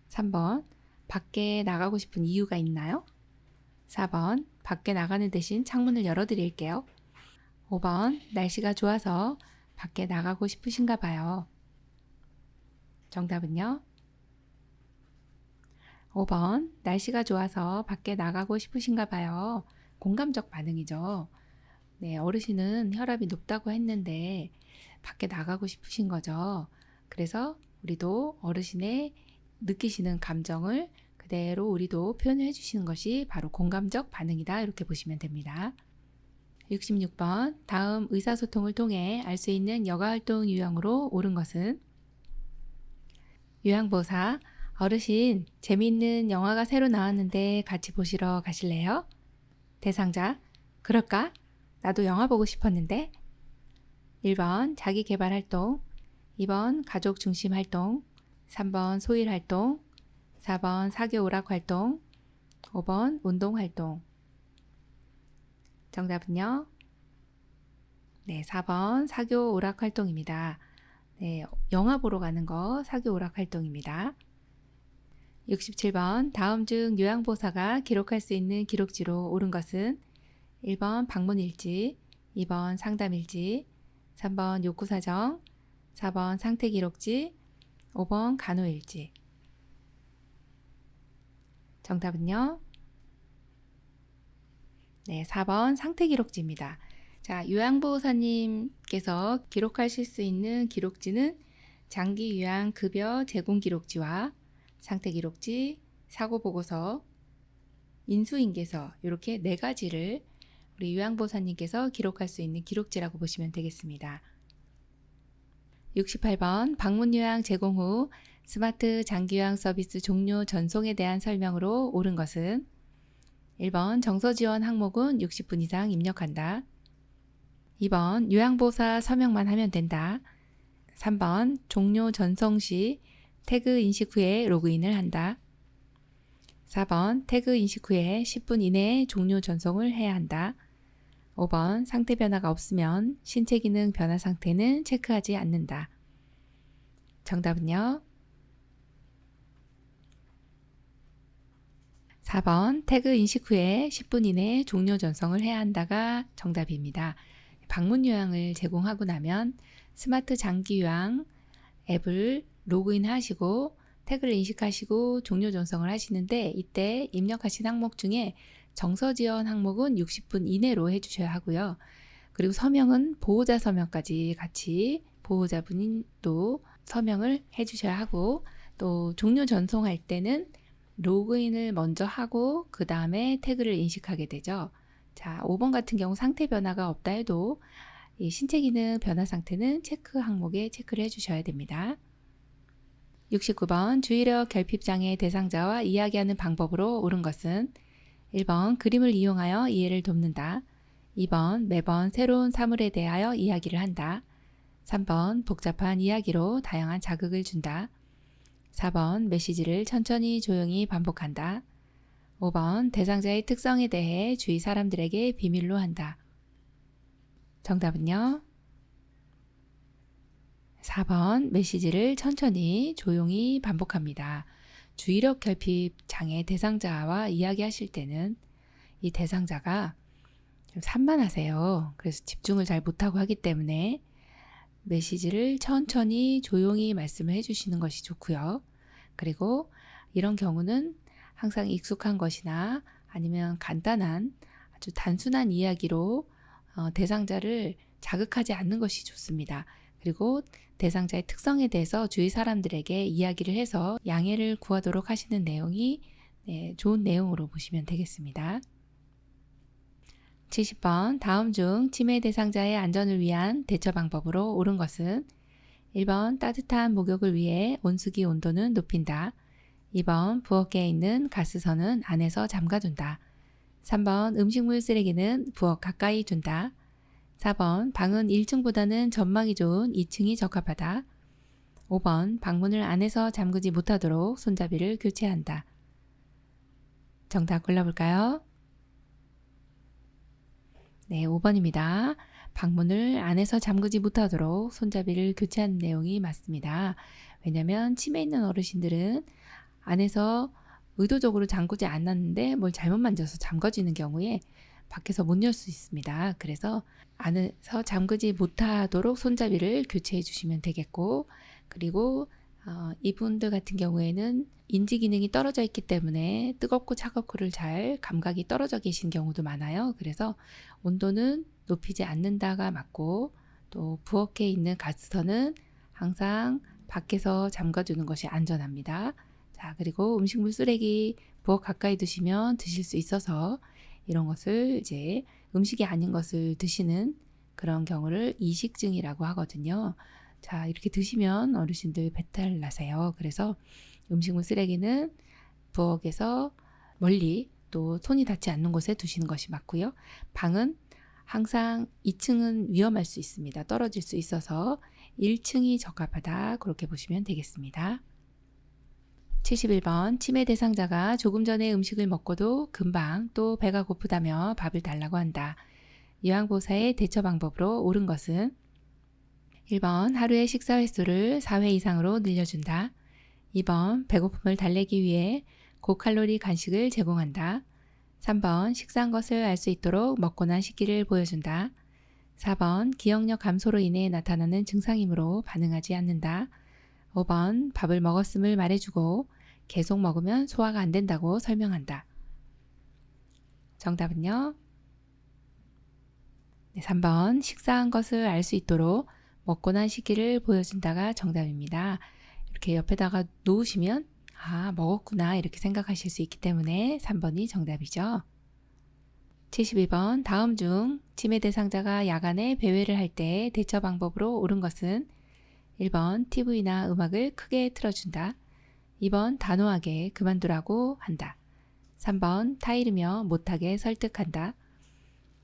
3번 밖에 나가고 싶은 이유가 있나요? 4번 밖에 나가는 대신 창문을 열어드릴게요. 5번 날씨가 좋아서 밖에 나가고 싶으신가 봐요. 정답은요? 5번 날씨가 좋아서 밖에 나가고 싶으신가 봐요. 공감적 반응이죠. 네, 어르신은 혈압이 높다고 했는데 밖에 나가고 싶으신 거죠. 그래서 우리도 어르신의 느끼시는 감정을 그대로 우리도 표현해 주시는 것이 바로 공감적 반응이다. 이렇게 보시면 됩니다. 66번 다음 의사소통을 통해 알 수 있는 여가활동 유형으로 옳은 것은 요양보호사 어르신 재미있는 영화가 새로 나왔는데 같이 보시러 가실래요? 대상자 그럴까? 나도 영화 보고 싶었는데 1번 자기개발활동 2번 가족중심활동 3번 소일활동 4번 사교오락활동 5번 운동활동 정답은요? 네, 4번 사교오락활동입니다. 네, 영화 보러 가는 거 사교오락활동입니다. 67번 다음 중 요양보호사가 기록할 수 있는 기록지로 옳은 것은 1번 방문일지 2번 상담일지 3번 욕구사정 4번 상태기록지 5번 간호일지 정답은요? 네, 4번 상태기록지입니다. 자, 요양보호사님께서 기록하실 수 있는 기록지는 장기 요양 급여 제공 기록지와 상태 기록지, 사고 보고서, 인수인계서 이렇게 네 가지를 우리 요양보호사님께서 기록할 수 있는 기록지라고 보시면 되겠습니다. 68번 방문 요양 제공 후 스마트 장기 요양 서비스 종료 전송에 대한 설명으로 옳은 것은 1번 정서 지원 항목은 60분 이상 입력한다. 2번 요양보호사 서명만 하면 된다. 3번 종료 전송 시 태그 인식 후에 로그인을 한다. 4번 태그 인식 후에 10분 이내에 종료 전송을 해야 한다. 5번 상태 변화가 없으면 신체 기능 변화 상태는 체크하지 않는다. 정답은요? 4번 태그 인식 후에 10분 이내에 종료 전송을 해야 한다가 정답입니다. 방문 요양을 제공하고 나면 스마트 장기 요양 앱을 로그인 하시고 태그를 인식하시고 종료 전송을 하시는데 이때 입력하신 항목 중에 정서 지원 항목은 60분 이내로 해주셔야 하고요. 그리고 서명은 보호자 서명까지 같이 보호자분이 또 서명을 해주셔야 하고 또 종료 전송할 때는 로그인을 먼저 하고 그 다음에 태그를 인식하게 되죠. 자, 5번 같은 경우 상태 변화가 없다 해도 이 신체 기능 변화 상태는 체크 항목에 체크를 해주셔야 됩니다. 69번 주의력 결핍장애 대상자와 이야기하는 방법으로 옳은 것은 1번 그림을 이용하여 이해를 돕는다. 2번 매번 새로운 사물에 대하여 이야기를 한다. 3번 복잡한 이야기로 다양한 자극을 준다. 4번 메시지를 천천히 조용히 반복한다. 5번 대상자의 특성에 대해 주위 사람들에게 비밀로 한다. 정답은요? 4번 메시지를 천천히 조용히 반복합니다. 주의력 결핍 장애 대상자와 이야기하실 때는 이 대상자가 좀 산만하세요. 그래서 집중을 잘 못하고 하기 때문에 메시지를 천천히 조용히 말씀을 해주시는 것이 좋고요. 그리고 이런 경우는 항상 익숙한 것이나 아니면 간단한 아주 단순한 이야기로 대상자를 자극하지 않는 것이 좋습니다. 그리고 대상자의 특성에 대해서 주위 사람들에게 이야기를 해서 양해를 구하도록 하시는 내용이 좋은 내용으로 보시면 되겠습니다. 70번 다음 중 치매 대상자의 안전을 위한 대처 방법으로 옳은 것은 1번 따뜻한 목욕을 위해 온수기 온도는 높인다. 2번 부엌에 있는 가스선은 안에서 잠가둔다. 3번 음식물 쓰레기는 부엌 가까이 둔다. 4번 방은 1층보다는 전망이 좋은 2층이 적합하다. 5번 방문을 안에서 잠그지 못하도록 손잡이를 교체한다. 정답 골라볼까요? 네, 5번입니다. 방문을 안에서 잠그지 못하도록 손잡이를 교체하는 내용이 맞습니다. 왜냐하면 치매 있는 어르신들은 안에서 의도적으로 잠그지 않았는데 뭘 잘못 만져서 잠궈지는 경우에 밖에서 못 열 수 있습니다. 그래서 안에서 잠그지 못하도록 손잡이를 교체해 주시면 되겠고, 그리고 이분들 같은 경우에는 인지 기능이 떨어져 있기 때문에 뜨겁고 차갑고를 잘 감각이 떨어져 계신 경우도 많아요. 그래서 온도는 높이지 않는다가 맞고, 또 부엌에 있는 가스선은 항상 밖에서 잠가주는 것이 안전합니다. 자, 그리고 음식물 쓰레기 부엌 가까이 두시면 드실 수 있어서 이런 것을 이제 음식이 아닌 것을 드시는 그런 경우를 이식증이라고 하거든요. 자, 이렇게 드시면 어르신들 배탈 나세요. 그래서 음식물 쓰레기는 부엌에서 멀리 또 손이 닿지 않는 곳에 두시는 것이 맞고요. 방은 항상 2층은 위험할 수 있습니다. 떨어질 수 있어서 1층이 적합하다. 그렇게 보시면 되겠습니다. 71번 치매 대상자가 조금 전에 음식을 먹고도 금방 또 배가 고프다며 밥을 달라고 한다. 요양보호사의 대처 방법으로 옳은 것은 1번 하루의 식사 횟수를 4회 이상으로 늘려준다. 2번 배고픔을 달래기 위해 고칼로리 간식을 제공한다. 3번 식사한 것을 알 수 있도록 먹고 난 식기를 보여준다. 4번 기억력 감소로 인해 나타나는 증상이므로 반응하지 않는다. 5번 밥을 먹었음을 말해주고 계속 먹으면 소화가 안 된다고 설명한다. 정답은요? 네, 3번 식사한 것을 알 수 있도록 먹고 난 시기를 보여준다가 정답입니다. 이렇게 옆에다가 놓으시면 아, 먹었구나 이렇게 생각하실 수 있기 때문에 3번이 정답이죠. 72번 다음 중 치매 대상자가 야간에 배회를 할 때 대처 방법으로 옳은 것은 1번 TV나 음악을 크게 틀어준다. 2번 단호하게 그만두라고 한다. 3번 타이르며 못하게 설득한다.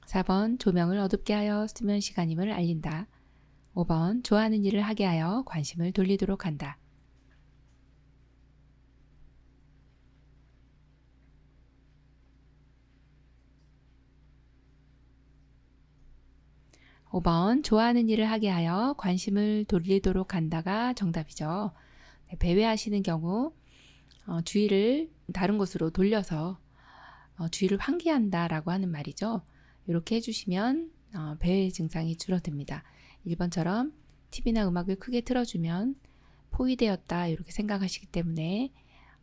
4번 조명을 어둡게 하여 수면 시간임을 알린다. 5번 좋아하는 일을 하게 하여 관심을 돌리도록 한다. 5번 좋아하는 일을 하게 하여 관심을 돌리도록 한다가 정답이죠. 네, 배회하시는 경우 주의를 다른 곳으로 돌려서 주의를 환기한다라고 하는 말이죠. 이렇게 해주시면 배회 증상이 줄어듭니다. 1번처럼 TV나 음악을 크게 틀어주면 포위되었다 이렇게 생각하시기 때문에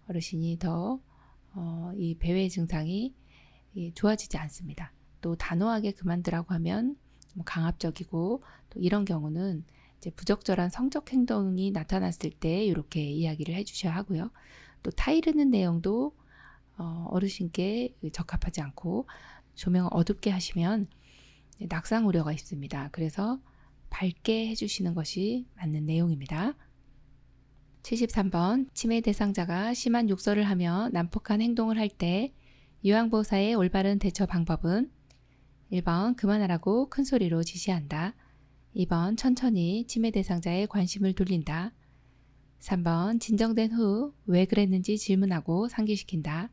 어르신이 더 이 배회 증상이 좋아지지 않습니다. 또 단호하게 그만두라고 하면 강압적이고 또 이런 경우는 이제 부적절한 성적 행동이 나타났을 때 이렇게 이야기를 해주셔야 하고요. 또 타이르는 내용도 어르신께 적합하지 않고 조명을 어둡게 하시면 낙상 우려가 있습니다. 그래서 밝게 해주시는 것이 맞는 내용입니다. 73번 치매 대상자가 심한 욕설을 하며 난폭한 행동을 할 때 요양보호사의 올바른 대처 방법은 1번 그만하라고 큰 소리로 지시한다. 2번 천천히 치매 대상자의 관심을 돌린다. 3번 진정된 후 왜 그랬는지 질문하고 상기시킨다.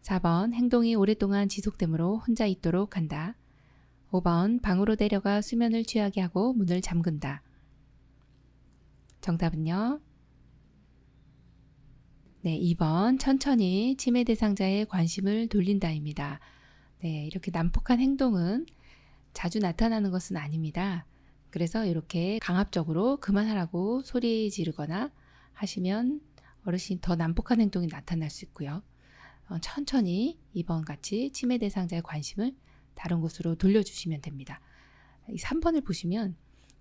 4번 행동이 오랫동안 지속되므로 혼자 있도록 한다. 5번 방으로 데려가 수면을 취하게 하고 문을 잠근다. 정답은요? 네, 2번 천천히 치매 대상자의 관심을 돌린다입니다. 네, 이렇게 난폭한 행동은 자주 나타나는 것은 아닙니다. 그래서 이렇게 강압적으로 그만하라고 소리 지르거나 하시면 어르신이 더 난폭한 행동이 나타날 수 있고요. 천천히 2번 같이 치매 대상자의 관심을 다른 곳으로 돌려주시면 됩니다. 3번을 보시면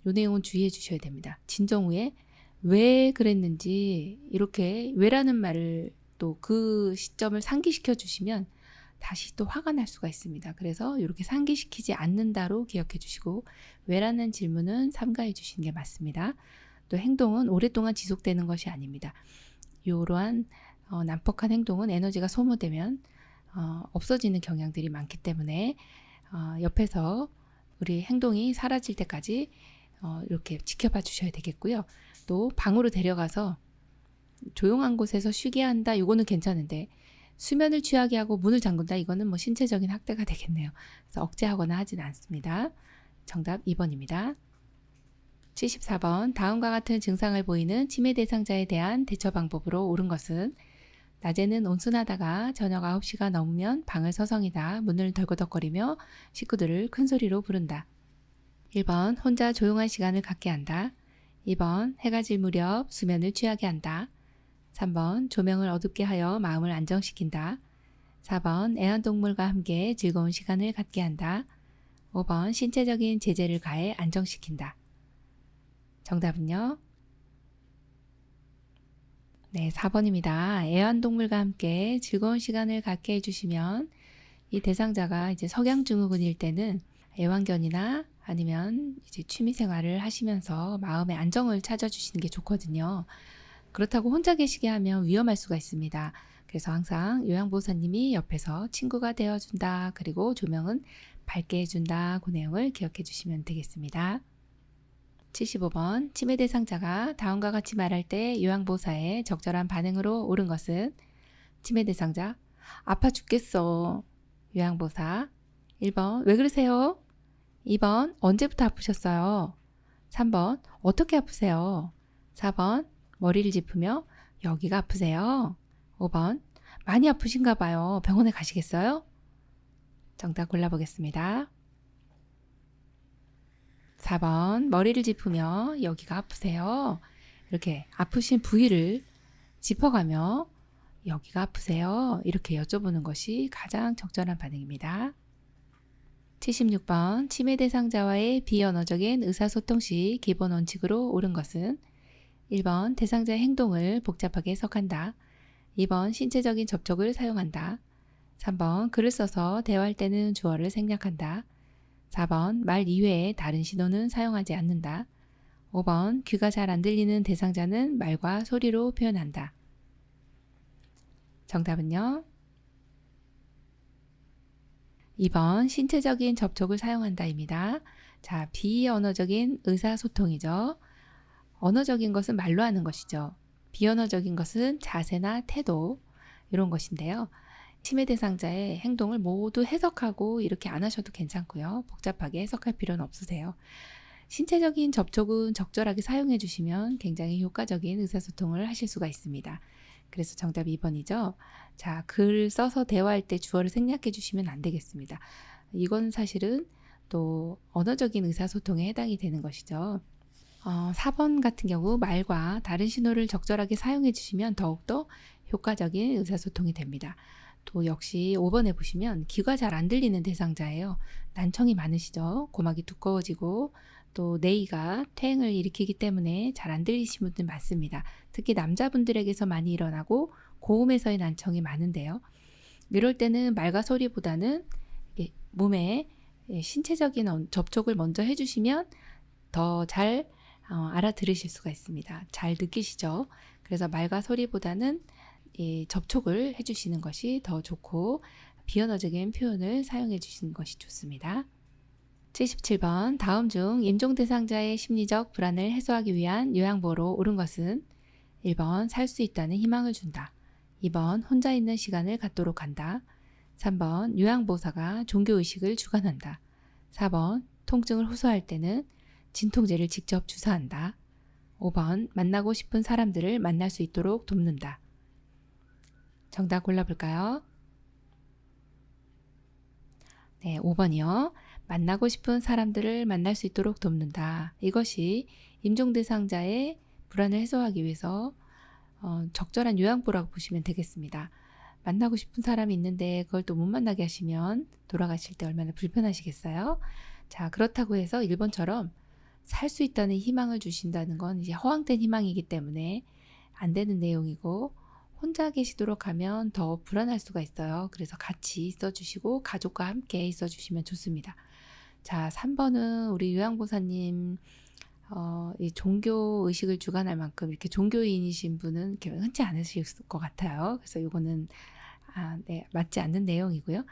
이 내용은 주의해 주셔야 됩니다. 진정 후에 왜 그랬는지 이렇게 왜라는 말을 또 그 시점을 상기시켜 주시면 다시 또 화가 날 수가 있습니다. 그래서 이렇게 상기시키지 않는다로 기억해 주시고 왜라는 질문은 삼가해 주시는 게 맞습니다. 또 행동은 오랫동안 지속되는 것이 아닙니다. 이러한 난폭한 행동은 에너지가 소모되면 없어지는 경향들이 많기 때문에 옆에서 우리 행동이 사라질 때까지 이렇게 지켜봐 주셔야 되겠고요. 또 방으로 데려가서 조용한 곳에서 쉬게 한다. 이거는 괜찮은데 수면을 취하게 하고 문을 잠근다. 이거는 뭐 신체적인 학대가 되겠네요. 그래서 억제하거나 하진 않습니다. 정답 2번입니다. 74번 다음과 같은 증상을 보이는 치매 대상자에 대한 대처 방법으로 옳은 것은 낮에는 온순하다가 저녁 9시가 넘으면 방을 서성이다 문을 덜거덕거리며 식구들을 큰 소리로 부른다. 1번 혼자 조용한 시간을 갖게 한다. 2번 해가 질 무렵 수면을 취하게 한다. 3번 조명을 어둡게 하여 마음을 안정시킨다. 4번 애완동물과 함께 즐거운 시간을 갖게 한다. 5번 신체적인 제재를 가해 안정시킨다. 정답은요? 네, 4번입니다. 애완동물과 함께 즐거운 시간을 갖게 해주시면 이 대상자가 이제 석양증후군일 때는 애완견이나 아니면 이제 취미생활을 하시면서 마음의 안정을 찾아주시는 게 좋거든요. 그렇다고 혼자 계시게 하면 위험할 수가 있습니다. 그래서 항상 요양보호사님이 옆에서 친구가 되어준다. 그리고 조명은 밝게 해준다. 그 내용을 기억해 주시면 되겠습니다. 75번 치매 대상자가 다음과 같이 말할 때 요양보호사의 적절한 반응으로 옳은 것은 치매 대상자 아파 죽겠어. 요양보호사 1번 왜 그러세요? 2번 언제부터 아프셨어요? 3번 어떻게 아프세요? 4번 머리를 짚으며 여기가 아프세요? 5번 많이 아프신가 봐요. 병원에 가시겠어요? 정답 골라보겠습니다. 4번 머리를 짚으며 여기가 아프세요. 이렇게 아프신 부위를 짚어가며 여기가 아프세요. 이렇게 여쭤보는 것이 가장 적절한 반응입니다. 76번 치매 대상자와의 비언어적인 의사소통 시 기본 원칙으로 옳은 것은 1번 대상자의 행동을 복잡하게 해석한다. 2번 신체적인 접촉을 사용한다. 3번 글을 써서 대화할 때는 주어를 생략한다. 4번 말 이외에 다른 신호는 사용하지 않는다. 5번 귀가 잘 안 들리는 대상자는 말과 소리로 표현한다. 정답은요? 2번 신체적인 접촉을 사용한다입니다. 자, 비언어적인 의사소통이죠. 언어적인 것은 말로 하는 것이죠. 비언어적인 것은 자세나 태도 이런 것인데요. 치매 대상자의 행동을 모두 해석하고 이렇게 안 하셔도 괜찮고요. 복잡하게 해석할 필요는 없으세요. 신체적인 접촉은 적절하게 사용해 주시면 굉장히 효과적인 의사소통을 하실 수가 있습니다. 그래서 정답 2번이죠. 자, 글 써서 대화할 때 주어를 생략해 주시면 안 되겠습니다. 이건 사실은 또 언어적인 의사소통에 해당이 되는 것이죠. 4번 같은 경우 말과 다른 신호를 적절하게 사용해 주시면 더욱더 효과적인 의사소통이 됩니다. 또 역시 5번에 보시면 귀가 잘 안 들리는 대상자예요. 난청이 많으시죠? 고막이 두꺼워지고 또 내이가 퇴행을 일으키기 때문에 잘 안 들리시는 분들 많습니다. 특히 남자분들에게서 많이 일어나고 고음에서의 난청이 많은데요. 이럴 때는 말과 소리보다는 몸에 신체적인 접촉을 먼저 해주시면 더 잘 알아들으실 수가 있습니다. 잘 느끼시죠? 그래서 말과 소리보다는 접촉을 해주시는 것이 더 좋고 비언어적인 표현을 사용해 주시는 것이 좋습니다. 77번 다음 중 임종 대상자의 심리적 불안을 해소하기 위한 요양보로 옳은 것은 1번 살 수 있다는 희망을 준다. 2번 혼자 있는 시간을 갖도록 한다. 3번 요양보호사가 종교의식을 주관한다. 4번 통증을 호소할 때는 진통제를 직접 주사한다. 5번 만나고 싶은 사람들을 만날 수 있도록 돕는다. 정답 골라볼까요? 네, 5번이요. 만나고 싶은 사람들을 만날 수 있도록 돕는다. 이것이 임종 대상자의 불안을 해소하기 위해서 적절한 요양보라고 보시면 되겠습니다. 만나고 싶은 사람이 있는데 그걸 또 못 만나게 하시면 돌아가실 때 얼마나 불편하시겠어요? 자, 그렇다고 해서 1번처럼 살 수 있다는 희망을 주신다는 건 이제 허황된 희망이기 때문에 안 되는 내용이고 혼자 계시도록 하면 더 불안할 수가 있어요. 그래서 같이 있어주시고 가족과 함께 있어주시면 좋습니다. 자, 3번은 우리 요양보사님 이 종교 의식을 주관할 만큼 이렇게 종교인이신 분은 이렇게 흔치 않으실 것 같아요. 그래서 이거는 네, 맞지 않는 내용이고요.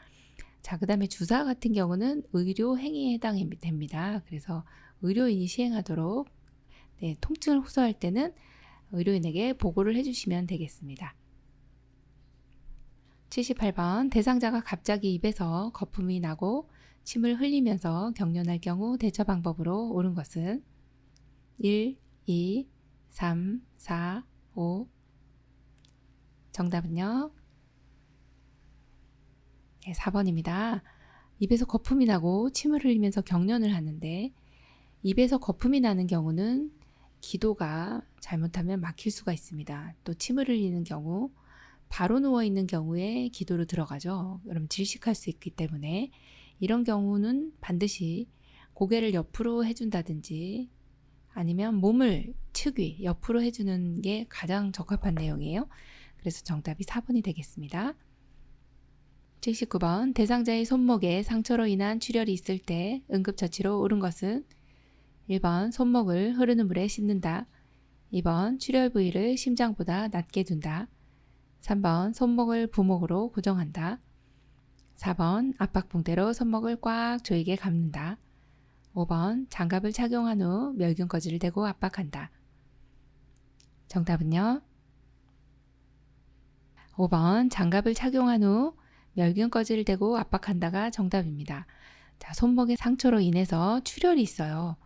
자, 그 다음에 주사 같은 경우는 의료 행위에 해당이 됩니다. 그래서 의료인이 시행하도록 네, 통증을 호소할 때는 의료인에게 보고를 해주시면 되겠습니다. 78번 대상자가 갑자기 입에서 거품이 나고 침을 흘리면서 경련할 경우 대처 방법으로 옳은 것은 1, 2, 3, 4, 5 정답은요? 네, 4번입니다. 입에서 거품이 나고 침을 흘리면서 경련을 하는데 입에서 거품이 나는 경우는 기도가 잘못하면 막힐 수가 있습니다. 또 침을 흘리는 경우 바로 누워있는 경우에 기도로 들어가죠. 그럼 질식할 수 있기 때문에 이런 경우는 반드시 고개를 옆으로 해준다든지 아니면 몸을 측위 옆으로 해주는 게 가장 적합한 내용이에요. 그래서 정답이 4번이 되겠습니다. 79번 대상자의 손목에 상처로 인한 출혈이 있을 때 응급처치로 옳은 것은 1번 손목을 흐르는 물에 씻는다. 2번 출혈 부위를 심장보다 낮게 둔다. 3번 손목을 부목으로 고정한다. 4번 압박붕대로 손목을 꽉 조이게 감는다. 5번 장갑을 착용한 후 멸균거즈를 대고 압박한다. 정답은요? 5번 장갑을 착용한 후 멸균거즈를 대고 압박한다가 정답입니다. 자, 손목의 상처로 인해서 출혈이 있어요.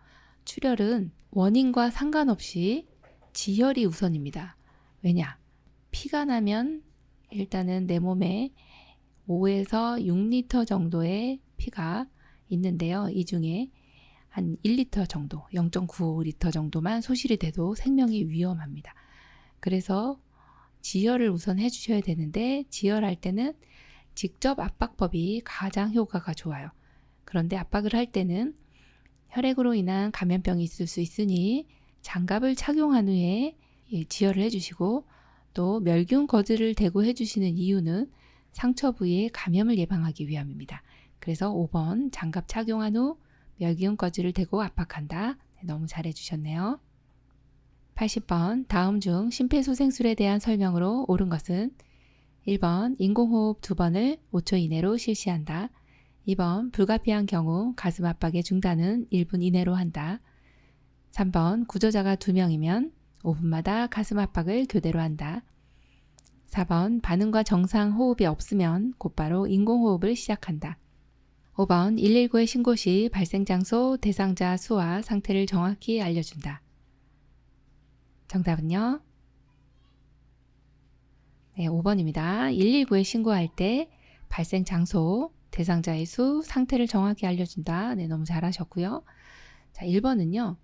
출혈은 원인과 상관없이 지혈이 우선입니다. 왜냐? 피가 나면 일단은 내 몸에 5에서 6리터 정도의 피가 있는데요. 이 중에 한 1리터 정도, 0.95리터 정도만 소실이 돼도 생명이 위험합니다. 그래서 지혈을 우선 해주셔야 되는데 지혈할 때는 직접 압박법이 가장 효과가 좋아요. 그런데 압박을 할 때는 혈액으로 인한 감염병이 있을 수 있으니 장갑을 착용한 후에 지혈을 해주시고, 또 멸균 거즈를 대고 해주시는 이유는 상처 부위의 감염을 예방하기 위함입니다. 그래서 5번 장갑 착용한 후 멸균 거즈를 대고 압박한다. 너무 잘해주셨네요. 80번 다음 중 심폐소생술에 대한 설명으로 옳은 것은 1번 인공호흡 2번을 5초 이내로 실시한다. 2번 불가피한 경우 가슴 압박의 중단은 1분 이내로 한다. 3번 구조자가 2명이면 5분마다 가슴 압박을 교대로 한다. 4번 반응과 정상 호흡이 없으면 곧바로 인공호흡을 시작한다. 5번 119에 신고 시 발생 장소, 대상자 수와 상태를 정확히 알려준다. 정답은요? 네, 5번입니다. 119에 신고할 때 발생 장소, 대상자의 수, 상태를 정확히 알려준다. 네, 너무 잘하셨고요. 자, 1번은요.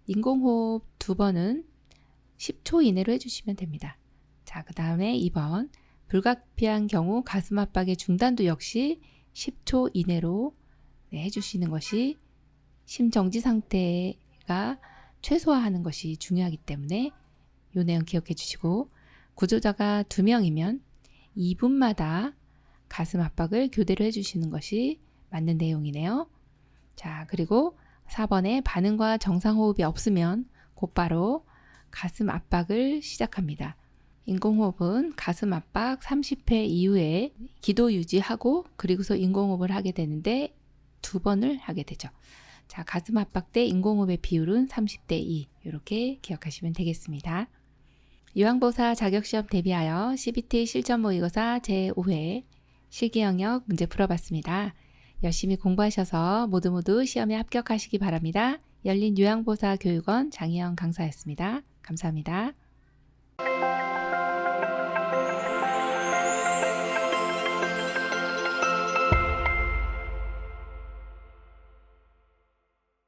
인공호흡 2번은 10초 이내로 해주시면 됩니다. 자, 그 다음에 2번 불가피한 경우 가슴 압박의 중단도 역시 10초 이내로 해주시는 것이 심정지 상태가 최소화하는 것이 중요하기 때문에 이 내용 기억해 주시고, 구조자가 2명이면 2분마다 가슴 압박을 교대로 해주시는 것이 맞는 내용이네요. 자, 그리고 4번에 반응과 정상 호흡이 없으면 곧바로 가슴 압박을 시작합니다. 인공호흡은 가슴 압박 30회 이후에 기도 유지하고 그리고서 인공호흡을 하게 되는데 2번을 하게 되죠. 자, 가슴 압박 때 인공호흡의 비율은 30대 2 이렇게 기억하시면 되겠습니다. 요양보호사 자격시험 대비하여 CBT 실전 모의고사 제5회 실기 영역 문제 풀어봤습니다. 열심히 공부하셔서 모두 시험에 합격하시기 바랍니다. 열린 요양보호사 교육원 장희영 강사였습니다. 감사합니다.